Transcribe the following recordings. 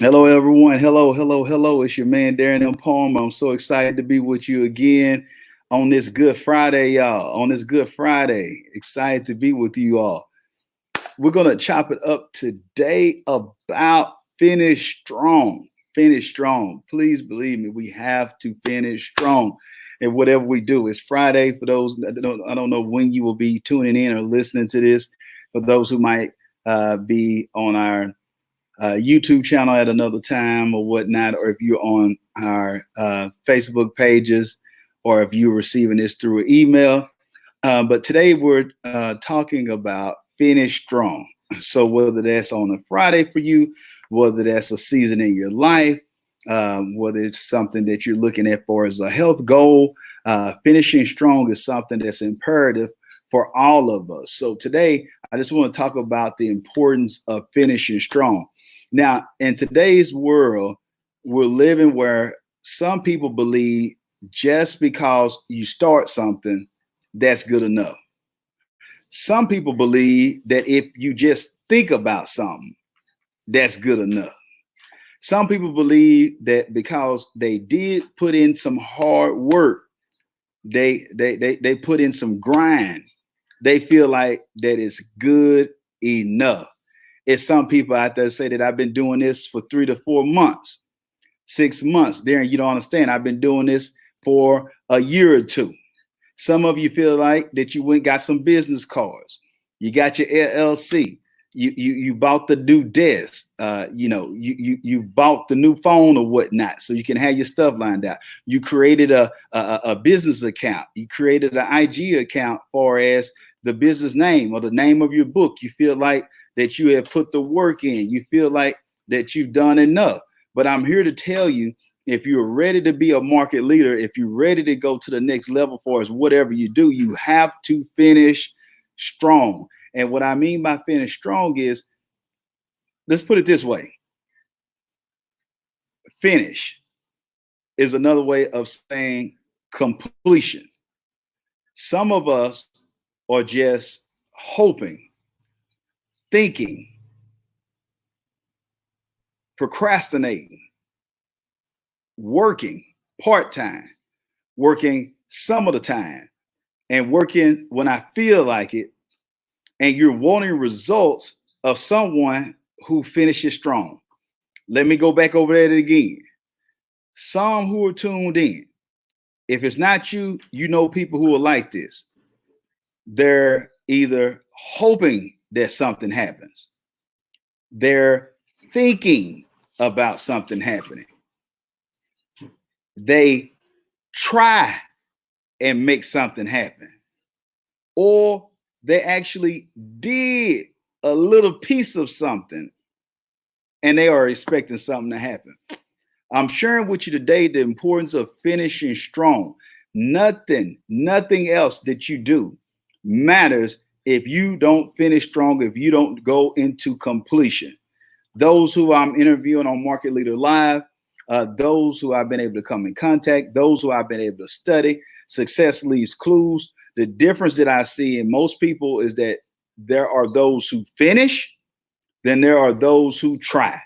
Hello, everyone. Hello, hello, hello. It's your man, Darren M. Palmer. I'm so excited to be with you again on this Good Friday, y'all. On this Good Friday. Excited to be with you all. We're going to chop it up today about finish strong. Finish strong. Please believe me, we have to finish strong in whatever we do. It's Friday for those I don't know when you will be tuning in or listening to this. For those who might be on our YouTube channel at another time or whatnot, or if you're on our Facebook pages, or if you're receiving this through an email. But today we're talking about finish strong. So whether that's on a Friday for you, whether that's a season in your life, whether it's something that you're looking at for as a health goal, finishing strong is something that's imperative for all of us. So today, I just want to talk about the importance of finishing strong. Now, in today's world, we're living where some people believe just because you start something, that's good enough. Some people believe that if you just think about something, that's good enough. Some people believe that because they did put in some hard work, they put in some grind, they feel like that is good enough. It's some people out there say that I've been doing this for 3 to 4 months, 6 months. Darren, you don't understand. I've been doing this for a year or two. Some of you feel like that you went got some business cards. You got your LLC. You bought the new desk. You bought the new phone or whatnot, so you can have your stuff lined out. You created a business account. You created an IG account for as the business name or the name of your book. You feel like that you have put the work in. You feel like that you've done enough. But I'm here to tell you, if you're ready to be a market leader, if you're ready to go to the next level for us, whatever you do, you have to finish strong. And what I mean by finish strong is, let's put it this way. Finish is another way of saying completion. Some of us are just hoping, thinking, procrastinating, working part-time, working some of the time, and working when I feel like it, and you're wanting results of someone who finishes strong. Let me go back over that again. Some who are tuned in, if it's not you, you know people who are like this. They're either hoping that something happens, they're thinking about something happening, they try and make something happen, or they actually did a little piece of something and they are expecting something to happen. I'm sharing with you today the importance of finishing strong. Nothing else that you do matters if you don't finish strong, if you don't go into completion. Those who I'm interviewing on Market Leader Live, those who I've been able to come in contact, those who I've been able to study, success leaves clues. The difference that I see in most people is that there are those who finish, then there are those who try.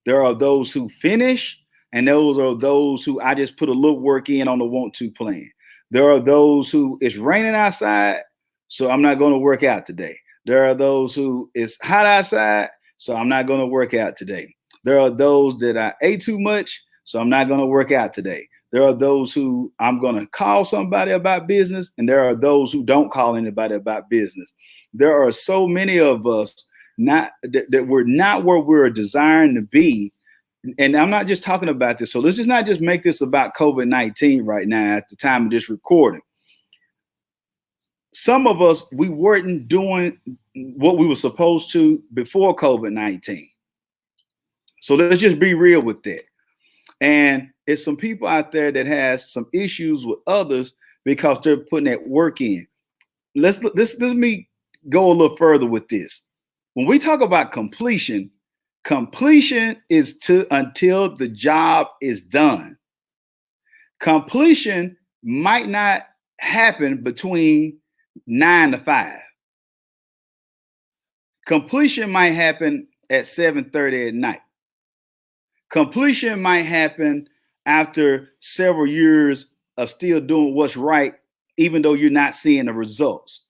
There are those who finish, and those are those who I just put a little work in on the want to plan. There are those who it's raining outside, so I'm not going to work out today. There are those who it's hot outside, so I'm not going to work out today. There are those that I ate too much, so I'm not going to work out today. There are those who I'm going to call somebody about business, and there are those who don't call anybody about business. There are so many of us not that we're not where we're desiring to be. And I'm not just talking about this. So let's just not just make this about COVID-19 right now at the time of this recording. Some of us, we weren't doing what we were supposed to before COVID-19. So let's just be real with that. And it's some people out there that has some issues with others because they're putting that work in. Let me go a little further with this. When we talk about completion, completion is to until the job is done. Completion might not happen between 9 to 5. Completion might happen at 7:30 at night. Completion might happen after several years of still doing what's right, even though you're not seeing the results.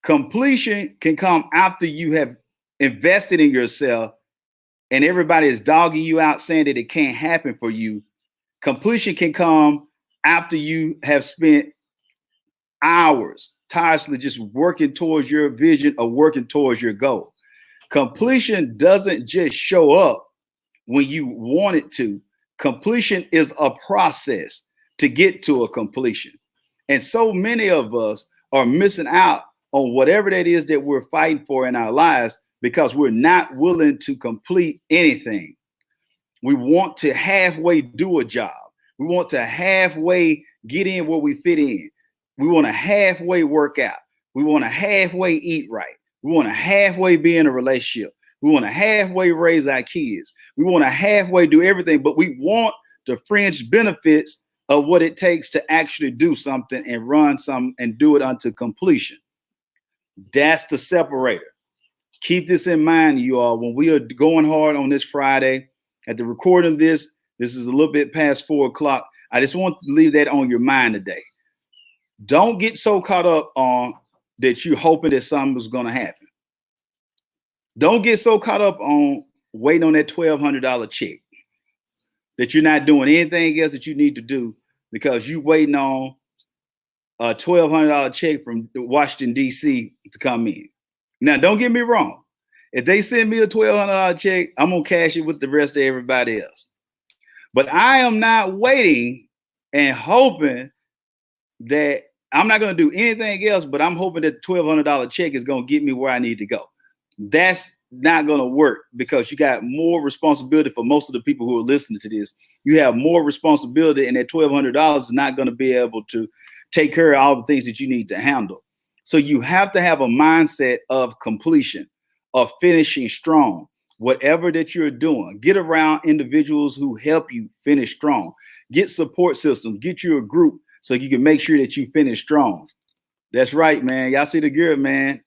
Completion can come after you have invested in yourself and everybody is dogging you out saying that it can't happen for you. Completion can come after you have spent hours tirelessly just working towards your vision or working towards your goal. Completion doesn't just show up when you want it to. Completion is a process to get to a completion. And so many of us are missing out on whatever that is that we're fighting for in our lives because we're not willing to complete anything. We want to halfway do a job. We want to halfway get in where we fit in. We want to halfway work out. We want to halfway eat right. We want to halfway be in a relationship. We want to halfway raise our kids. We want to halfway do everything, but we want the fringe benefits of what it takes to actually do something and run something and do it unto completion. That's the separator. Keep this in mind, you all. When we are going hard on this Friday, at the recording of this is a little bit past 4 o'clock. I just want to leave that on your mind today. Don't get so caught up on that you're hoping that something is going to happen. Don't get so caught up on waiting on that $1,200 check that you're not doing anything else that you need to do because you're waiting on a $1,200 check from Washington, D.C. to come in. Now, don't get me wrong. If they send me a $1,200 check, I'm going to cash it with the rest of everybody else. But I am not waiting and hoping that I'm not going to do anything else, but I'm hoping that the $1,200 check is going to get me where I need to go. That's not going to work because you got more responsibility for most of the people who are listening to this. You have more responsibility, and that $1,200 is not going to be able to take care of all the things that you need to handle. So you have to have a mindset of completion, of finishing strong. Whatever that you're doing, get around individuals who help you finish strong. Get support systems, get you a group so you can make sure that you finish strong. That's right, man. Y'all see the gear, man.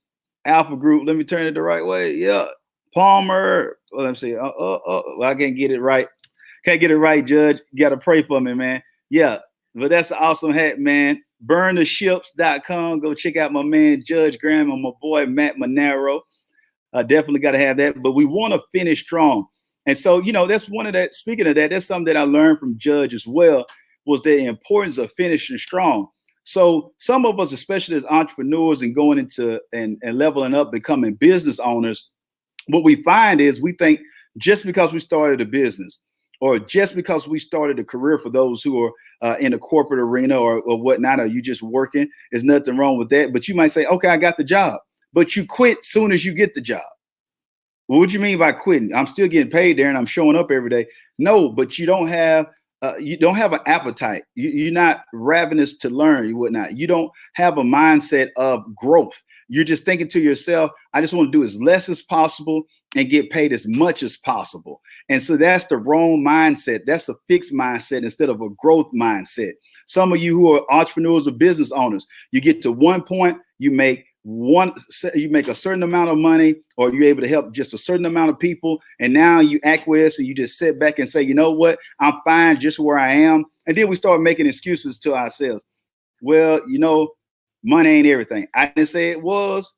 Alpha Group. Let me turn it the right way. Yeah. Palmer. Well, let me see. Well, I can't get it right. Can't get it right, Judge. You got to pray for me, man. Yeah. But that's an awesome hat, man. Burntheships.com. Go check out my man, Judge Graham, and my boy, Matt Monero. Definitely got to have that. But we want to finish strong. And so, that's one of that. Speaking of that, that's something that I learned from Judge as well, was the importance of finishing strong. So some of us, especially as entrepreneurs and going into and leveling up, becoming business owners, what we find is we think just because we started a business or just because we started a career, for those who are in a corporate arena or whatnot, or you just working, there's nothing wrong with that. But you might say, okay, I got the job, but you quit soon as you get the job. Well, what do you mean by quitting? I'm still getting paid there and I'm showing up every day. No, but you don't have an appetite. You're not ravenous to learn and whatnot. You don't have a mindset of growth. You're just thinking to yourself, I just want to do as less as possible and get paid as much as possible. And so that's the wrong mindset. That's a fixed mindset instead of a growth mindset. Some of you who are entrepreneurs or business owners, you get to one point, you make a certain amount of money, or you're able to help just a certain amount of people. And now you acquiesce and you just sit back and say, you know what, I'm fine just where I am. And then we start making excuses to ourselves. Well, money ain't everything. I didn't say it was,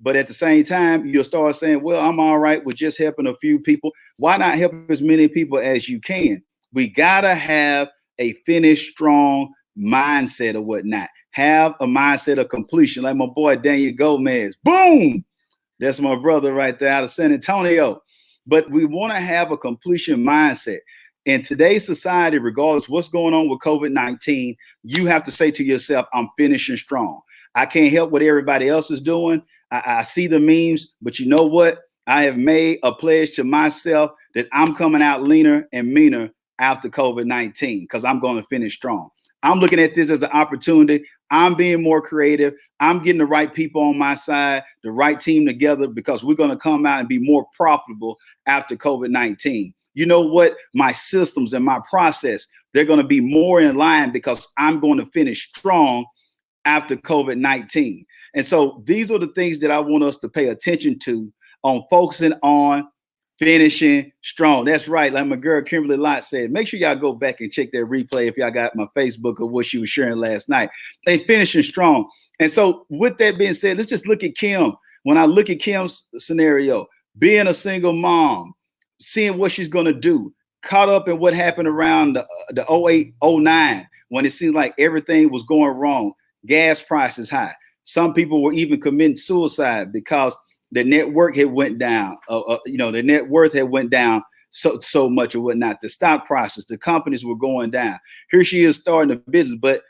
but at the same time, you'll start saying, well, I'm all right with just helping a few people. Why not help as many people as you can? We got to have a finish strong mindset or whatnot. Have a mindset of completion, like my boy Daniel Gomez. Boom! That's my brother right there out of San Antonio. But we want to have a completion mindset. In today's society, regardless of what's going on with COVID-19, you have to say to yourself, I'm finishing strong. I can't help what everybody else is doing. I see the memes, but you know what? I have made a pledge to myself that I'm coming out leaner and meaner after COVID-19 because I'm going to finish strong. I'm looking at this as an opportunity. I'm being more creative. I'm getting the right people on my side, the right team together, because we're going to come out and be more profitable after COVID-19. You know what? My systems and my process, they're going to be more in line because I'm going to finish strong after COVID-19. And so these are the things that I want us to pay attention to on focusing on finishing strong. That's right. Like my girl Kimberly Lott said, make sure y'all go back and check that replay if y'all got my Facebook of what she was sharing last night. They finishing strong. And so with that being said, let's just look at Kim. When I look at Kim's scenario, being a single mom, seeing what she's going to do, caught up in what happened around the 08, 09, when it seemed like everything was going wrong. Gas prices high. Some people were even committing suicide because the network had went down. The net worth had went down so much or whatnot. The stock prices, the companies were going down. Here she is starting a business, but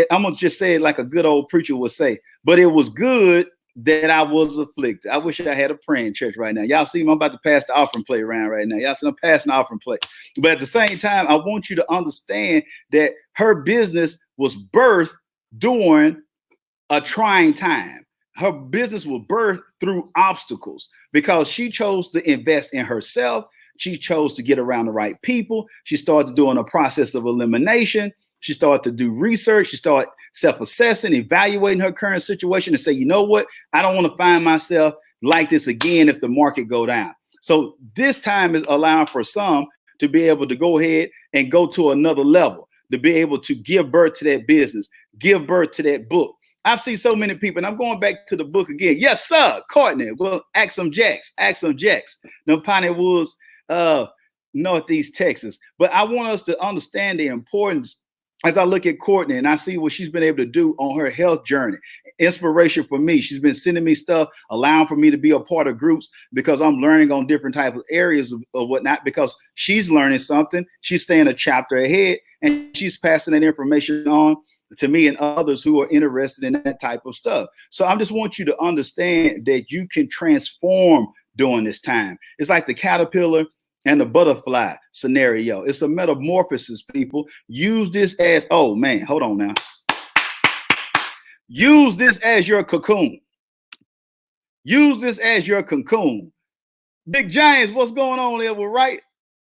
I'm gonna just say it like a good old preacher would say. But it was good that I was afflicted. I wish I had a praying church right now. Y'all see me? I'm about to pass the offering plate around right now. Y'all see I'm passing the offering plate. But at the same time, I want you to understand that her business was birthed during a trying time. Her business was birthed through obstacles because she chose to invest in herself. She chose to get around the right people. She started doing a process of elimination. She started to do research. She started self-assessing, evaluating her current situation and say, you know what? I don't want to find myself like this again if the market go down. So this time is allowing for some to be able to go ahead and go to another level, to be able to give birth to that business, give birth to that book. I've seen so many people, and I'm going back to the book again. Yes, sir, Courtney. Well, Axum Jacks. No, Piney Woods, Northeast Texas. But I want us to understand the importance as I look at Courtney and I see what she's been able to do on her health journey. Inspiration for me. She's been sending me stuff, allowing for me to be a part of groups because I'm learning on different types of areas of whatnot, because she's learning something. She's staying a chapter ahead and she's passing that information on to me and others who are interested in that type of stuff. So I just want you to understand that you can transform during this time. It's like the caterpillar and the butterfly scenario. It's a metamorphosis, people. Use this as, oh man, hold on now. Use this as your cocoon. Use this as your cocoon. Big Giants, what's going on there? Well, right,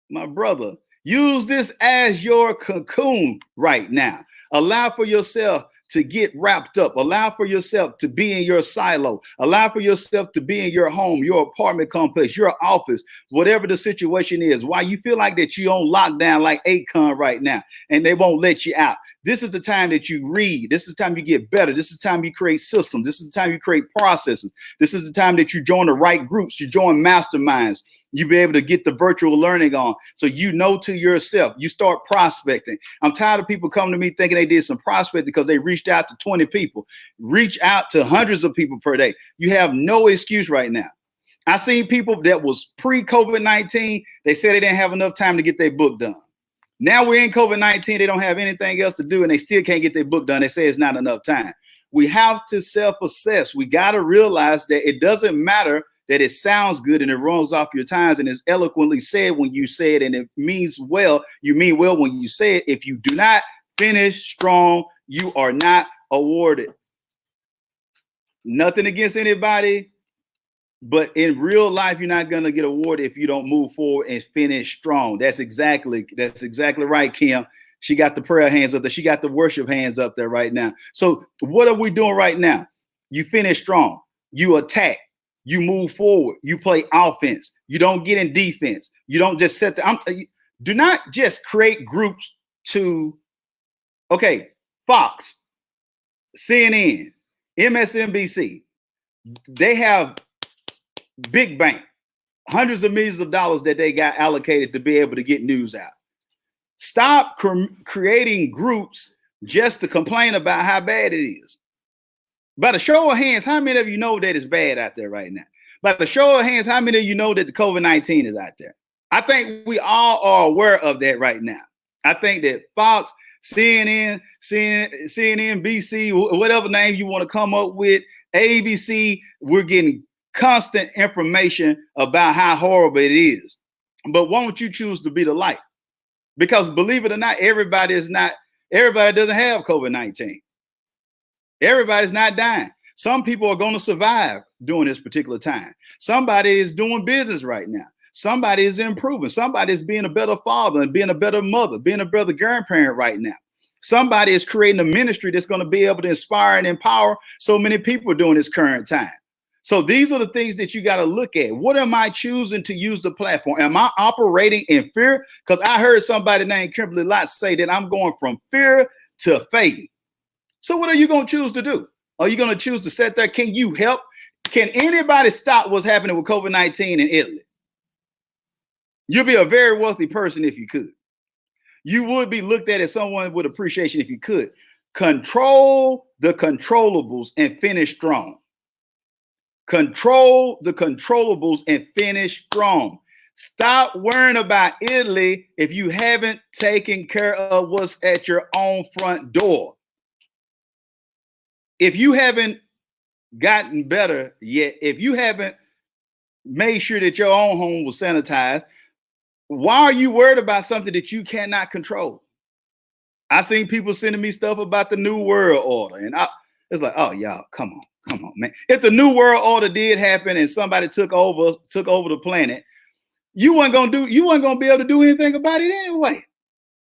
my brother. Use this as your cocoon right now. Allow for yourself to get wrapped up. Allow for yourself to be in your silo. Allow for yourself to be in your home, your apartment complex, your office, whatever the situation is. Why you feel like that you're on lockdown like Akon right now and they won't let you out. This is the time that you read. This is the time you get better. This is the time you create systems. This is the time you create processes. This is the time that you join the right groups. You join masterminds. You be able to get the virtual learning on. So you know to yourself, you start prospecting. I'm tired of people coming to me thinking they did some prospecting because they reached out to 20 people. Reach out to hundreds of people per day. You have no excuse right now. I seen people that was pre-COVID-19. They said they didn't have enough time to get their book done. Now we're in COVID-19. They don't have anything else to do and they still can't get their book done. They say it's not enough time. We have to self-assess. We got to realize that it doesn't matter that it sounds good and it rolls off your tongue and it's eloquently said when you say it and it means well. You mean well when you say it. If you do not finish strong, you are not awarded. Nothing against anybody, but in real life, you're not going to get awarded if you don't move forward and finish strong. That's exactly right, Kim. She got the prayer hands up there. She got the worship hands up there right now. So what are we doing right now? You finish strong. You attack. You move forward. You play offense. You don't get in defense. You don't just set the. Do not just create groups to. Okay, Fox, CNN, MSNBC. They have big bank, hundreds of millions of dollars that they got allocated to be able to get news out. Stop creating groups just to complain about how bad it is. By the show of hands, how many of you know that it's bad out there right now? By the show of hands, how many of you know that the COVID-19 is out there? I think we all are aware of that right now. I think that Fox, CNN, BC, whatever name you want to come up with, ABC, we're getting constant information about how horrible it is. But why don't you choose to be the light? Because believe it or not, everybody doesn't have COVID-19. Everybody's not dying. Some people are going to survive during this particular time. Somebody is doing business right now. Somebody is improving. Somebody is being a better father and being a better mother, being a better grandparent right now. Somebody is creating a ministry that's going to be able to inspire and empower so many people during this current time. So these are the things that you got to look at. What am I choosing to use the platform? Am I operating in fear? Because I heard somebody named Kimberly Lott say that I'm going from fear to faith. So what are you going to choose to do? Are you going to choose to sit there? Can you help? Can anybody stop what's happening with COVID-19 in Italy? You'll be a very wealthy person if you could. You would be looked at as someone with appreciation if you could. Control the controllables and finish strong. Control the controllables and finish strong. Stop worrying about Italy if you haven't taken care of what's at your own front door. If you haven't gotten better yet, if you haven't made sure that your own home was sanitized, why are you worried about something that you cannot control? I seen people sending me stuff about the New World Order, and it's like, oh, y'all, come on, man. If the New World Order did happen and somebody took over the planet, you weren't gonna be able to do anything about it anyway.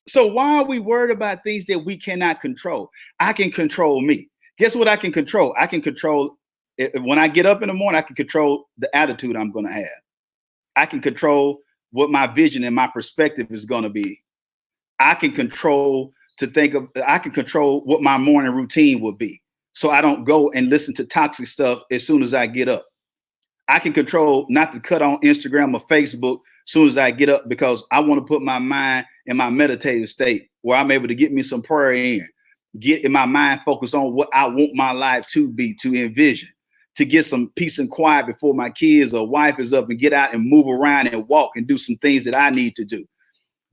So why are we worried about things that we cannot control? I can control me. Guess what I can control? I can control when I get up in the morning, I can control the attitude I'm gonna have. I can control what my vision and my perspective is gonna be. I can control what my morning routine will be. So I don't go and listen to toxic stuff as soon as I get up. I can control not to cut on Instagram or Facebook as soon as I get up, because I want to put my mind in my meditative state where I'm able to get me some prayer in, get in my mind focused on what I want my life to be, to envision, to get some peace and quiet before my kids or wife is up, and get out and move around and walk and do some things that I need to do.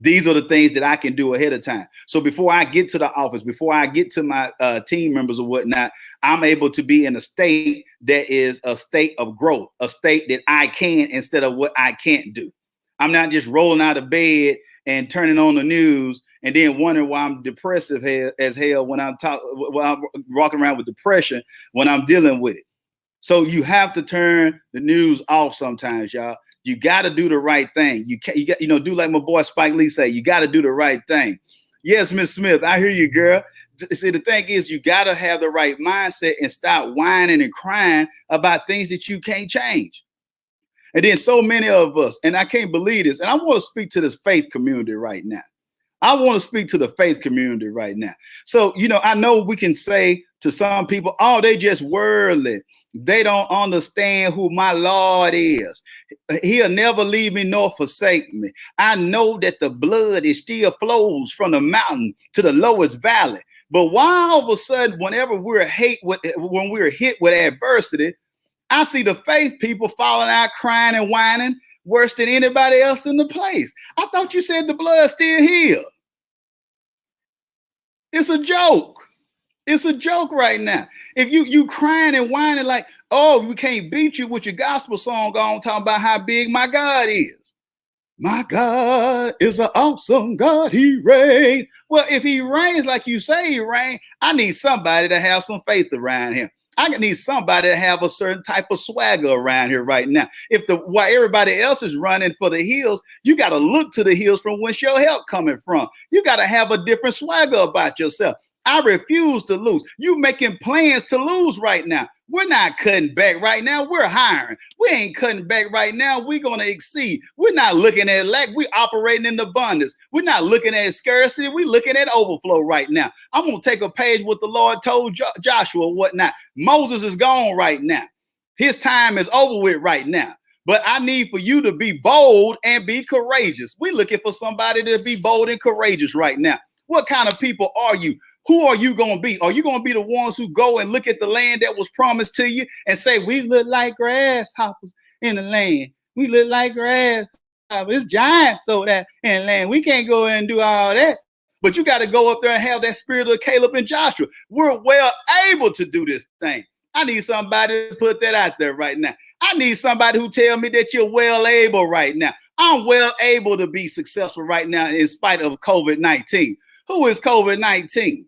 These are the things that I can do ahead of time. So before I get to the office, before I get to my team members or whatnot, I'm able to be in a state that is a state of growth, a state that I can instead of what I can't do. I'm not just rolling out of bed and turning on the news and then wondering why I'm depressive as hell when I'm walking around with depression when I'm dealing with it. So you have to turn the news off sometimes, y'all. You got to do the right thing. You got, do like my boy Spike Lee say, you got to do the right thing. Yes, Miss Smith, I hear you, girl. See, the thing is, you got to have the right mindset and stop whining and crying about things that you can't change. And then so many of us, and I can't believe this, and I want to speak to this faith community right now. I want to speak to the faith community right now. So, I know we can say to some people, oh, they just worldly. They don't understand who my Lord is. He'll never leave me nor forsake me. I know that the blood is still flows from the mountain to the lowest valley. But why all of a sudden, whenever we're hit with adversity, I see the faith people falling out, crying and whining worse than anybody else in the place. I thought you said the blood still healed. It's a joke. It's a joke right now. If you crying and whining like, oh, we can't beat you with your gospel song on talking about how big my God is. My God is an awesome God. He reigns. Well, if he reigns like you say he reigns, I need somebody to have some faith around him. I need somebody to have a certain type of swagger around here right now. While everybody else is running for the hills, you got to look to the hills from whence your help coming from. You got to have a different swagger about yourself. I refuse to lose. You making plans to lose right now. We're not cutting back right now. We're hiring. We ain't cutting back right now. We're going to exceed. We're not looking at lack. We're operating in abundance. We're not looking at scarcity. We're looking at overflow right now. I'm going to take a page what the Lord told Joshua and whatnot. Moses is gone right now. His time is over with right now. But I need for you to be bold and be courageous. We're looking for somebody to be bold and courageous right now. What kind of people are you? Who are you going to be? Are you going to be the ones who go and look at the land that was promised to you and say, we look like grasshoppers in the land. We look like grasshoppers. It's giants over there in the land. We can't go and do all that. But you got to go up there and have that spirit of Caleb and Joshua. We're well able to do this thing. I need somebody to put that out there right now. I need somebody who tell me that you're well able right now. I'm well able to be successful right now in spite of COVID-19. Who is COVID-19?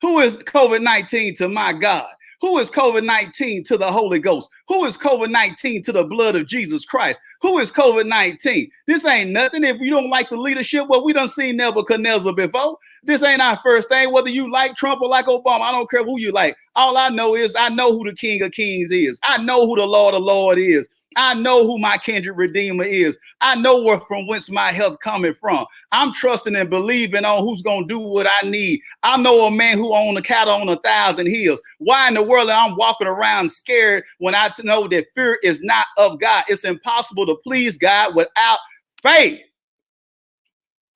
Who is COVID-19 to my God? Who is COVID-19 to the Holy Ghost? Who is COVID-19 to the blood of Jesus Christ? Who is COVID-19? This ain't nothing. If you don't like the leadership, well, we done seen Nebuchadnezzar before. This ain't our first thing. Whether you like Trump or like Obama, I don't care who you like. All I know is I know who the King of Kings is. I know who the Lord of Lords is. I know who my kindred redeemer is. I know where from whence my help coming from. I'm trusting and believing on who's going to do what I need. I know a man who owns a cattle on 1,000 hills. Why in the world am I walking around scared when I know that fear is not of God? It's impossible to please God without faith.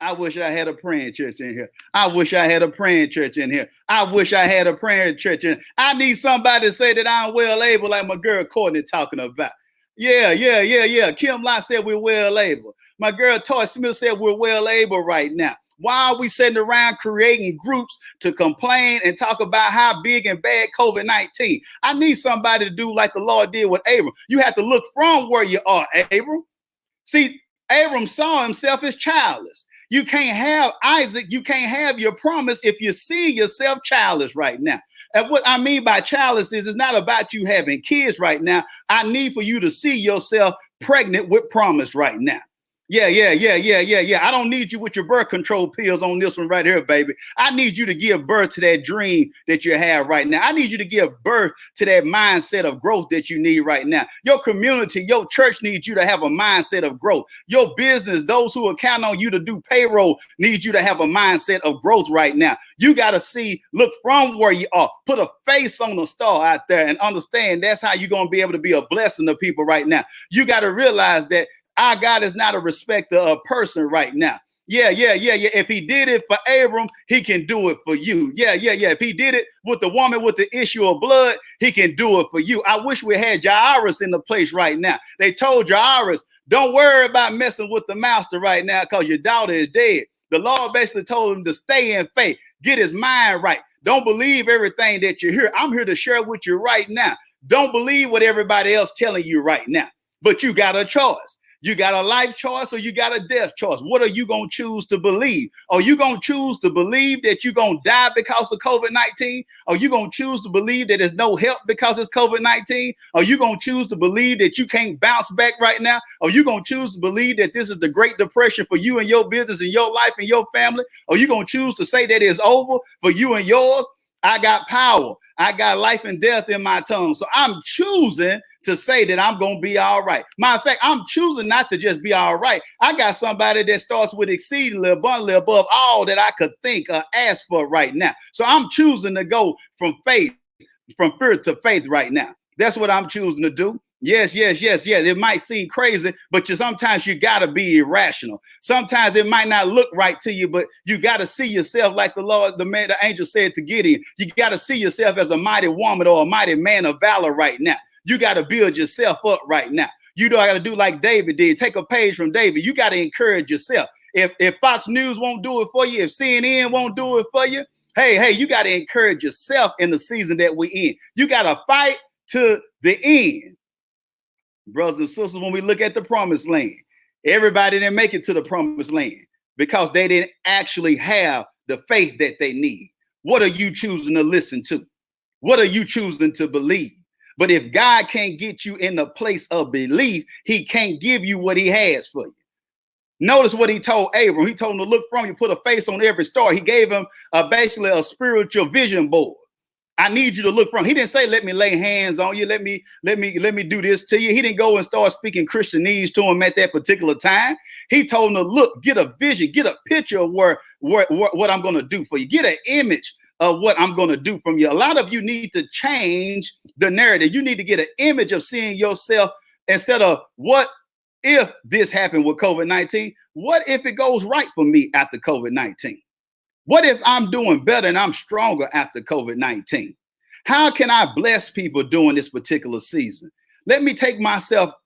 I wish I had a praying church in here. I wish I had a praying church in here. I wish I had a praying church in here. I need somebody to say that I'm well able, like my girl Courtney talking about. Yeah. Kim Lott said we're well able. My girl Toy Smith said we're well able right now. Why are we sitting around creating groups to complain and talk about how big and bad COVID-19? I need somebody to do like the Lord did with Abram. You have to look from where you are, Abram. See, Abram saw himself as childless. You can't have Isaac. You can't have your promise if you see yourself childless right now. And what I mean by childless is it's not about you having kids right now. I need for you to see yourself pregnant with promise right now. Yeah. I don't need you with your birth control pills on this one right here, baby. I need you to give birth to that dream that you have right now. I need you to give birth to that mindset of growth that you need right now. Your community, your church needs you to have a mindset of growth. Your business, those who are counting on you to do payroll, need you to have a mindset of growth right now. You got to see, look from where you are, put a face on the star out there and understand that's how you're going to be able to be a blessing to people right now. You got to realize that our God is not a respecter of person right now. Yeah. If he did it for Abram, he can do it for you. Yeah. If he did it with the woman with the issue of blood, he can do it for you. I wish we had Jairus in the place right now. They told Jairus, don't worry about messing with the master right now because your daughter is dead. The Lord basically told him to stay in faith, get his mind right. Don't believe everything that you hear. I'm here to share with you right now. Don't believe what everybody else telling you right now, but you got a choice. You got a life choice or you got a death choice. What are you going to choose to believe? Are you going to choose to believe that you're going to die because of COVID-19? Are you going to choose to believe that there's no help because it's COVID-19? Are you going to choose to believe that you can't bounce back right now? Are you going to choose to believe that this is the Great Depression for you and your business and your life and your family? Are you going to choose to say that it's over for you and yours? I got power. I got life and death in my tongue. So I'm choosing to say that I'm going to be all right. Matter of fact, I'm choosing not to just be all right. I got somebody that starts with exceedingly abundantly above all that I could think or ask for right now. So I'm choosing to go from faith, from fear to faith right now. That's what I'm choosing to do. Yes. It might seem crazy, but sometimes you got to be irrational. Sometimes it might not look right to you, but you got to see yourself like the angel said to Gideon. You got to see yourself as a mighty woman or a mighty man of valor right now. You got to build yourself up right now. You got to do like David did. Take a page from David. You got to encourage yourself. If Fox News won't do it for you, if CNN won't do it for you, hey, you got to encourage yourself in the season that we're in. You got to fight to the end. Brothers and sisters, when we look at the promised land, everybody didn't make it to the promised land because they didn't actually have the faith that they need. What are you choosing to listen to? What are you choosing to believe? But if God can't get you in the place of belief, he can't give you what he has for you. Notice what he told Abram. He told him to look from you, put a face on every star. He gave him basically a spiritual vision board. I need you to look from. He didn't say, let me lay hands on you. Let me do this to you. He didn't go and start speaking Christianese to him at that particular time. He told him to look, get a vision, get a picture of what I'm going to do for you. Get an image of what I'm going to do from you. A lot of you need to change the narrative. You need to get an image of seeing yourself instead of what if this happened with COVID-19? What if it goes right for me after COVID-19? What if I'm doing better and I'm stronger after COVID-19? How can I bless people during this particular season? Let me take my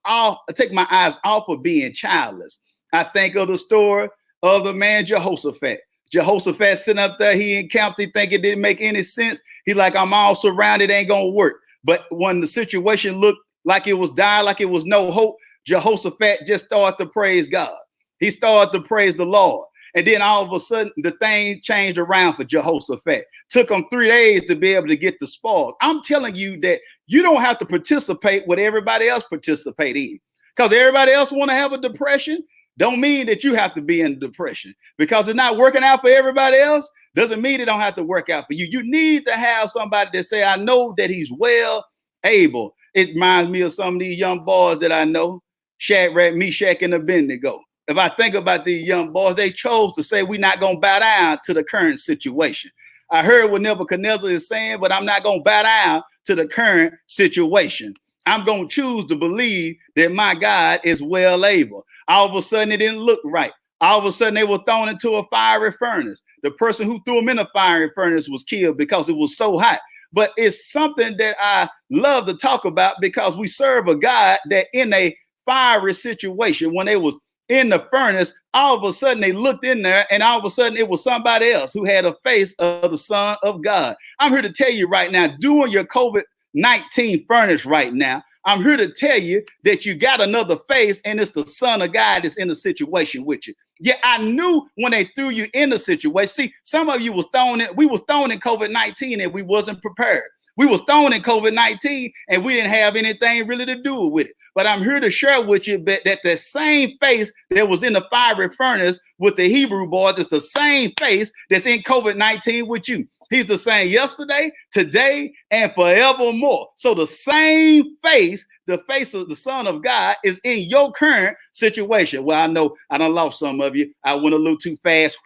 eyes off of being childless. I think of the story of the man Jehoshaphat. Jehoshaphat sitting up there, he encamped, he think it didn't make any sense. He like, I'm all surrounded, ain't gonna work. But when the situation looked like it was dire, like it was no hope, Jehoshaphat just started to praise God. He started to praise the Lord. And then all of a sudden, the thing changed around for Jehoshaphat. Took him 3 days to be able to get the spoils. I'm telling you that you don't have to participate what everybody else participate in. Because everybody else want to have a depression, don't mean that you have to be in depression. Because it's not working out for everybody else, doesn't mean it don't have to work out for you. You need to have somebody that say, I know that he's well able. It reminds me of some of these young boys that I know, Shadrach, Meshach, and Abednego. If I think about these young boys, they chose to say, we're not going to bow down to the current situation. I heard what Nebuchadnezzar is saying, but I'm not going to bow down to the current situation. I'm going to choose to believe that my God is well able. All of a sudden, it didn't look right. All of a sudden, they were thrown into a fiery furnace. The person who threw them in a fiery furnace was killed because it was so hot. But it's something that I love to talk about because we serve a God that in a fiery situation, when they was in the furnace, all of a sudden they looked in there and all of a sudden it was somebody else who had a face of the Son of God. I'm here to tell you right now, during your COVID-19 furnace right now, I'm here to tell you that you got another face and it's the Son of God that's in the situation with you. Yeah, I knew when they threw you in the situation. See, some of you was thrown in, we was thrown in COVID-19 and we wasn't prepared. We was thrown in COVID-19 and we didn't have anything really to do with it. But I'm here to share with you that the same face that was in the fiery furnace with the Hebrew boys is the same face that's in COVID-19 with you. He's the same yesterday, today, and forevermore. So the same face, the face of the Son of God, is in your current situation. Well, I know I done lost some of you. I went a little too fast.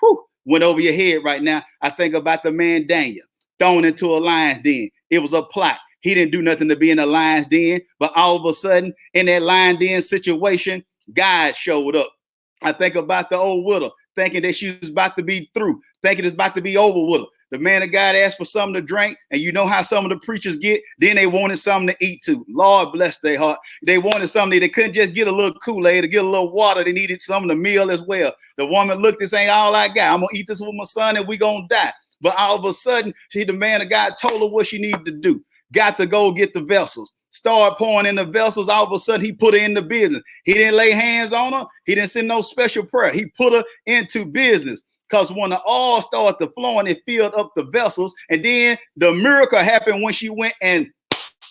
Went over your head right now. I think about the man Daniel, thrown into a lion's den. It was a plot. He didn't do nothing to be in the lion's den, but all of a sudden, in that lion's den situation, God showed up. I think about the old widow, thinking that she was about to be through, thinking it's about to be over with her. The man of God asked for something to drink, and you know how some of the preachers get. Then they wanted something to eat too. Lord bless their heart. They wanted something. They couldn't just get a little Kool-Aid or get a little water. They needed something to meal as well. The woman looked, this ain't all I got. I'm going to eat this with my son, and we going to die. But all of a sudden, the man of God told her what she needed to do. Got to go get the vessels. Start pouring in the vessels. All of a sudden, he put her in the business. He didn't lay hands on her. He didn't send no special prayer. He put her into business. Because when the oil started to flowing, it filled up the vessels. And then the miracle happened when she went and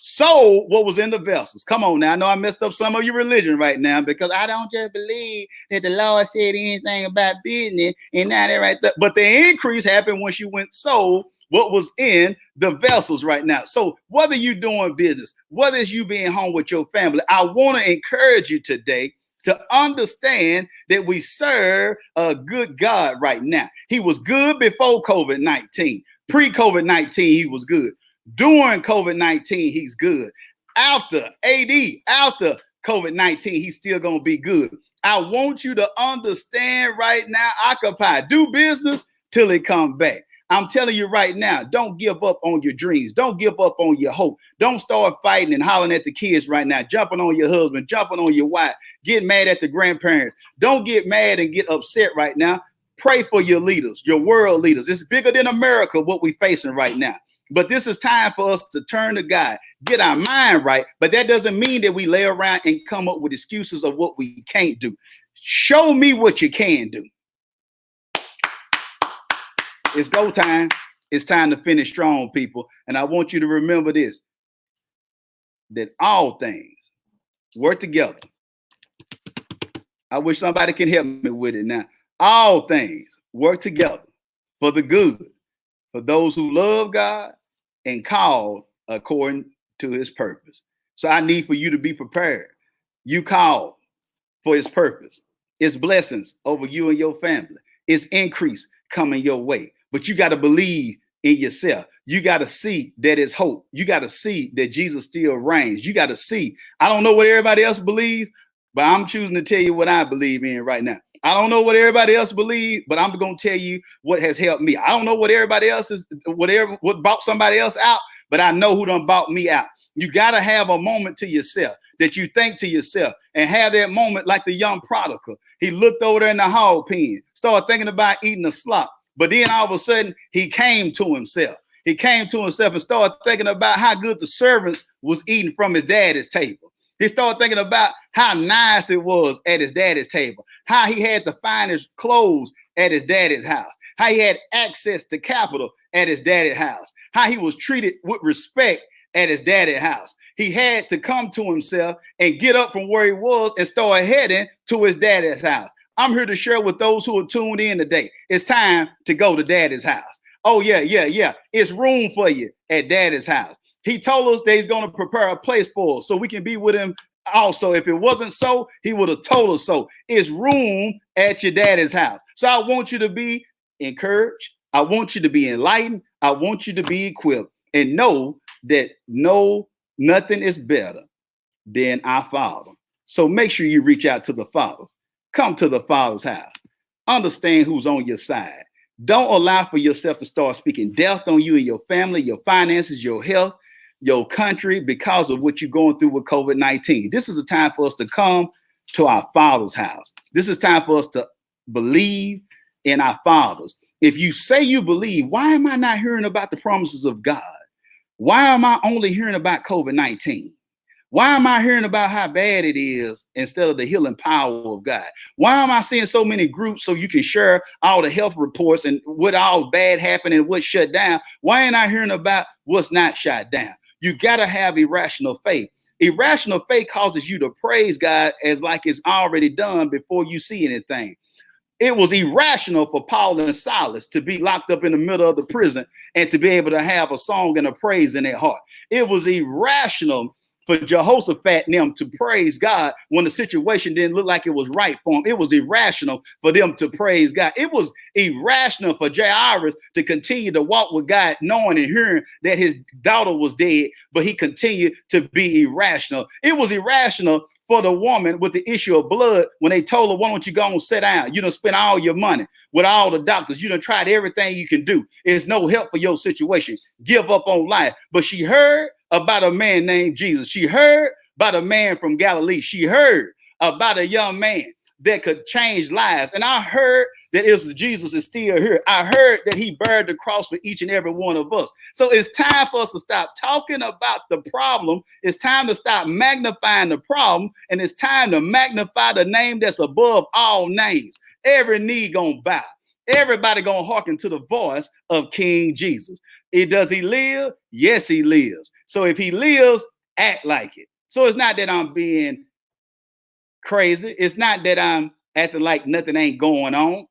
sold what was in the vessels. Come on now. I know I messed up some of your religion right now because I don't just believe that the Lord said anything about business and now they're right there. But the increase happened when she went sold what was in the vessels right now. So whether you're doing business, whether it's you being home with your family, I want to encourage you today to understand that we serve a good God right now. He was good before COVID-19. Pre-COVID-19, he was good. During COVID-19, he's good. After COVID-19, he's still going to be good. I want you to understand right now, occupy, do business till it comes back. I'm telling you right now, don't give up on your dreams. Don't give up on your hope. Don't start fighting and hollering at the kids right now, jumping on your husband, jumping on your wife, getting mad at the grandparents. Don't get mad and get upset right now. Pray for your leaders, your world leaders. It's bigger than America, what we're facing right now. But this is time for us to turn to God, get our mind right. But that doesn't mean that we lay around and come up with excuses of what we can't do. Show me what you can do. It's go time. It's time to finish strong, people. And I want you to remember this, that all things work together. I wish somebody can help me with it now. All things work together for the good, for those who love God and called according to his purpose. So I need for you to be prepared. You called for his purpose. It's blessings over you and your family. It's increase coming your way. But you got to believe in yourself. You got to see that it's hope. You got to see that Jesus still reigns. You got to see. I don't know what everybody else believes, but I'm choosing to tell you what I believe in right now. I don't know what everybody else believes, but I'm going to tell you what has helped me. I don't know what everybody else is, what bought somebody else out, but I know who done bought me out. You got to have a moment to yourself that you think to yourself and have that moment like the young prodigal. He looked over there in the hog pen, started thinking about eating a slop. But then all of a sudden, he came to himself. He came to himself and started thinking about how good the servants was eating from his daddy's table. He started thinking about how nice it was at his daddy's table, how he had the finest clothes at his daddy's house, how he had access to capital at his daddy's house, how he was treated with respect at his daddy's house. He had to come to himself and get up from where he was and start heading to his daddy's house. I'm here to share with those who are tuned in today. It's time to go to daddy's house. Oh, yeah. It's room for you at daddy's house. He told us that he's going to prepare a place for us so we can be with him also. If it wasn't so, he would have told us so. It's room at your daddy's house. So I want you to be encouraged. I want you to be enlightened. I want you to be equipped and know that nothing is better than our Father. So make sure you reach out to the Father. Come to the Father's house. Understand who's on your side. Don't allow for yourself to start speaking death on you and your family, your finances, your health, your country, because of what you're going through with COVID-19. This is a time for us to come to our Father's house. This is time for us to believe in our fathers. If you say you believe, why am I not hearing about the promises of God? Why am I only hearing about COVID-19? Why am I hearing about how bad it is instead of the healing power of God? Why am I seeing so many groups so you can share all the health reports and what all bad happened and what shut down? Why ain't I hearing about what's not shut down? You got to have irrational faith. Irrational faith causes you to praise God as like it's already done before you see anything. It was irrational for Paul and Silas to be locked up in the middle of the prison and to be able to have a song and a praise in their heart. It was irrational for Jehoshaphat and them to praise God when the situation didn't look like it was right for them. It was irrational for them to praise God. It was irrational for Jairus to continue to walk with God, knowing and hearing that his daughter was dead, but he continued to be irrational. It was irrational for the woman with the issue of blood when they told her, why don't you go and sit down? You done spent all your money with all the doctors. You done tried everything you can do. There's no help for your situation. Give up on life. But she heard about a man named Jesus. She heard about a man from Galilee. She heard about a young man that could change lives. And I heard that Jesus is still here. I heard that he buried the cross for each and every one of us. So it's time for us to stop talking about the problem. It's time to stop magnifying the problem. And it's time to magnify the name that's above all names. Every knee gonna bow. Everybody gonna hearken to the voice of King Jesus. Does he live? Yes, he lives. So if he lives, act like it. So it's not that I'm being crazy. It's not that I'm acting like nothing ain't going on,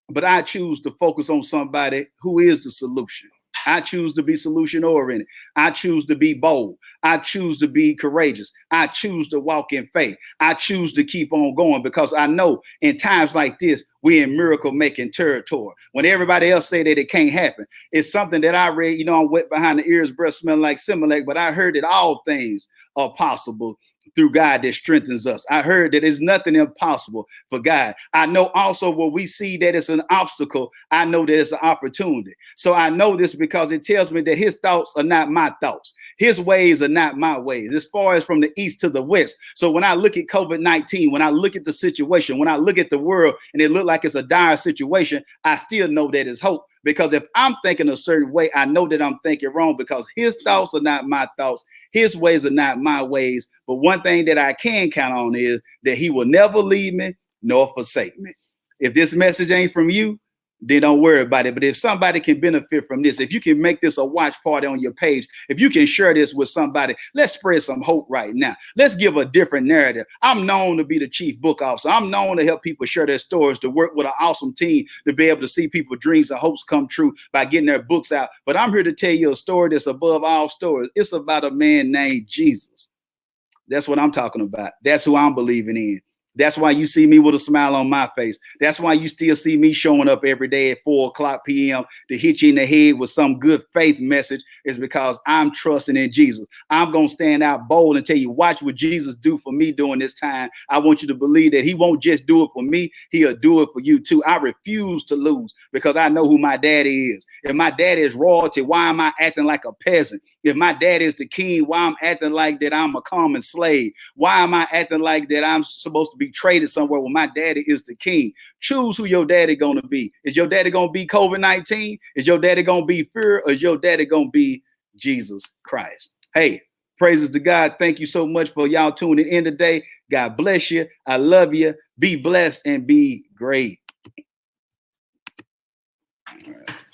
but I choose to focus on somebody who is the solution. I choose to be solution oriented. I choose to be bold. I choose to be courageous. I choose to walk in faith. I choose to keep on going because I know in times like this, we're in miracle making territory. When everybody else say that it can't happen, it's something that I read, I'm wet behind the ears, breath smelling like Similac, but I heard that all things are possible through God that strengthens us. I heard that there's nothing impossible for God. I know also when we see that it's an obstacle, I know that it's an opportunity. So I know this because it tells me that his thoughts are not my thoughts. His ways are not my ways, as far as from the east to the west. So when I look at COVID-19, when I look at the situation, when I look at the world and it look like it's a dire situation, I still know that it's hope. Because if I'm thinking a certain way, I know that I'm thinking wrong because his thoughts are not my thoughts. His ways are not my ways. But one thing that I can count on is that he will never leave me nor forsake me. If this message ain't from you, then don't worry about it. But if somebody can benefit from this, if you can make this a watch party on your page, if you can share this with somebody, let's spread some hope right now. Let's give a different narrative. I'm known to be the chief book officer. I'm known to help people share their stories, to work with an awesome team, to be able to see people's dreams and hopes come true by getting their books out. But I'm here to tell you a story that's above all stories. It's about a man named Jesus. That's what I'm talking about. That's who I'm believing in. That's why you see me with a smile on my face. That's why you still see me showing up every day at 4:00 p.m. to hit you in the head with some good faith message, is because I'm trusting in Jesus. I'm going to stand out bold and tell you, watch what Jesus do for me during this time. I want you to believe that he won't just do it for me. He'll do it for you too. I refuse to lose because I know who my daddy is. If my daddy is royalty, why am I acting like a peasant? If my daddy is the king, why I'm acting like that I'm a common slave? Why am I acting like that I'm supposed to be traded somewhere when my daddy is the king? Choose who your daddy gonna be. Is your daddy gonna be COVID-19? Is your daddy gonna be fear? Or is your daddy gonna be Jesus Christ? Hey, praises to God. Thank you so much for y'all tuning in today. God bless you. I love you. Be blessed and be great. All right.